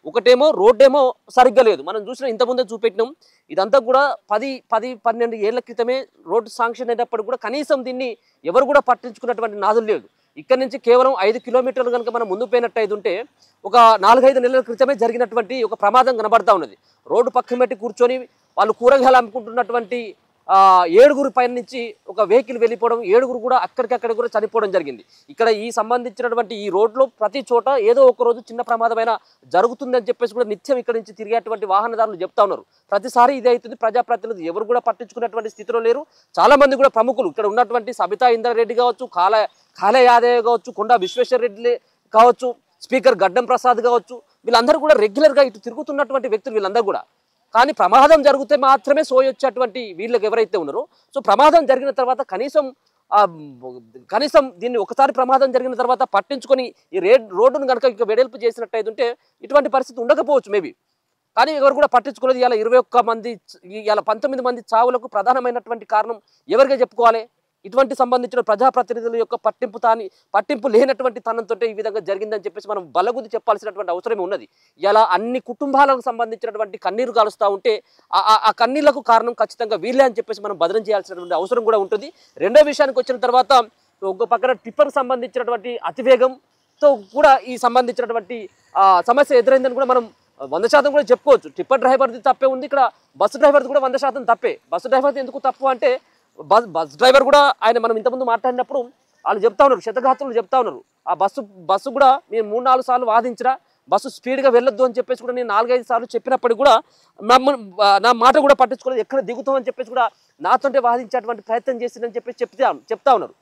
ఒకటేమో రోడ్డేమో సరిగ్గా లేదు. మనం చూసిన ఇంతకుముందే చూపెట్టినాం. ఇదంతా కూడా 12 ఏళ్ల క్రితమే రోడ్డు శాంక్షన్ అయినప్పుడు కూడా కనీసం దీన్ని ఎవరు కూడా పట్టించుకున్నటువంటి నాదులు లేదు. ఇక్కడ నుంచి కేవలం 5 కిలోమీటర్లు కనుక మనం ముందు పోయినట్టయితే ఉంటే ఒక 4-5 నెలల క్రితమే జరిగినటువంటి ఒక ప్రమాదం కనబడతా ఉన్నది. రోడ్డు పక్కన పెట్టి కూర్చొని వాళ్ళు కూరగాయలు అమ్ముకుంటున్నటువంటి 7గురు పైన నుంచి ఒక వెహికల్ వెళ్ళిపోవడం, 7గురు కూడా అక్కడికక్కడ కూడా చనిపోవడం జరిగింది. ఇక్కడ ఈ సంబంధించినటువంటి ఈ రోడ్లో ప్రతి చోట ఏదో ఒక రోజు చిన్న ప్రమాదమైన జరుగుతుందని చెప్పేసి కూడా నిత్యం ఇక్కడ నుంచి తిరిగేటువంటి వాహనదారులు చెప్తా ఉన్నారు. ప్రతిసారి ఇదే అవుతుంది. ప్రజాప్రతినిధులు ఎవరు కూడా పట్టించుకున్నటువంటి స్థితిలో లేరు. చాలా మంది కూడా ప్రముఖులు ఇక్కడ ఉన్నటువంటి సబితా ఇంద్రారెడ్డి కావచ్చు, కాళే యాదవ్ కావచ్చు, కొండా విశ్వేశ్వర రెడ్డి కావచ్చు, స్పీకర్ గడ్డం ప్రసాద్ కావచ్చు, వీళ్ళందరూ కూడా రెగ్యులర్గా ఇటు తిరుగుతున్నటువంటి వ్యక్తులు వీళ్ళందరూ కూడా. కానీ ప్రమాదం జరిగితే మాత్రమే సోయొచ్చేటువంటి వీళ్ళకి ఎవరైతే ఉన్నారో, సో ప్రమాదం జరిగిన తర్వాత కనీసం దీన్ని ఒకసారి ప్రమాదం జరిగిన తర్వాత పట్టించుకొని ఈ రోడ్డును కనుక ఇక వెడల్పు చేసినట్టయితే ఉంటే ఇటువంటి పరిస్థితి ఉండకపోవచ్చు మేబీ. కానీ ఎవరు కూడా పట్టించుకోలేదు. ఇలా 21 మంది, ఇలా 19 మంది చావులకు ప్రధానమైనటువంటి కారణం ఎవరిగా చెప్పుకోవాలి? ఇటువంటి సంబంధించిన ప్రజాప్రతినిధుల యొక్క పట్టింపు లేనటువంటి తనంతో ఈ విధంగా జరిగిందని చెప్పేసి మనం బలగుద్ది చెప్పాల్సినటువంటి అవసరమే ఉన్నది. ఇలా అన్ని కుటుంబాలకు సంబంధించినటువంటి కన్నీరు కాలుస్తూ ఉంటే ఆ కన్నీళ్లకు కారణం ఖచ్చితంగా వీళ్ళే అని చెప్పేసి మనం బదనం చేయాల్సినటువంటి అవసరం కూడా ఉంటుంది. రెండో విషయానికి వచ్చిన తర్వాత ఒక పక్కన టిప్పర్కి సంబంధించినటువంటి అతివేగంతో కూడా ఈ సంబంధించినటువంటి సమస్య ఎదురైందని కూడా మనం 100% కూడా చెప్పుకోవచ్చు. టిప్పర్ డ్రైవర్ది తప్పే ఉంది, ఇక్కడ బస్సు డ్రైవర్ది కూడా 100% తప్పే. బస్సు డ్రైవర్ది ఎందుకు తప్పు అంటే బస్ డ్రైవర్ కూడా మనం ఇంతకుముందు మాట్లాడినప్పుడు వాళ్ళు చెప్తా ఉన్నారు, క్షతగాత్రులు చెప్తా ఉన్నారు. ఆ బస్సు కూడా నేను 3-4 సార్లు వాదించరా, బస్సు స్పీడ్గా వెళ్ళొద్దు అని చెప్పేసి కూడా నేను 4-5 సార్లు చెప్పినప్పటికీ కూడా నా మాట కూడా పట్టించుకోలేదు. ఎక్కడ దిగుతామని చెప్పేసి కూడా నాతోటే వాదించేటువంటి ప్రయత్నం చేసిందని చెప్పేసి చెప్తా ఉన్నారు.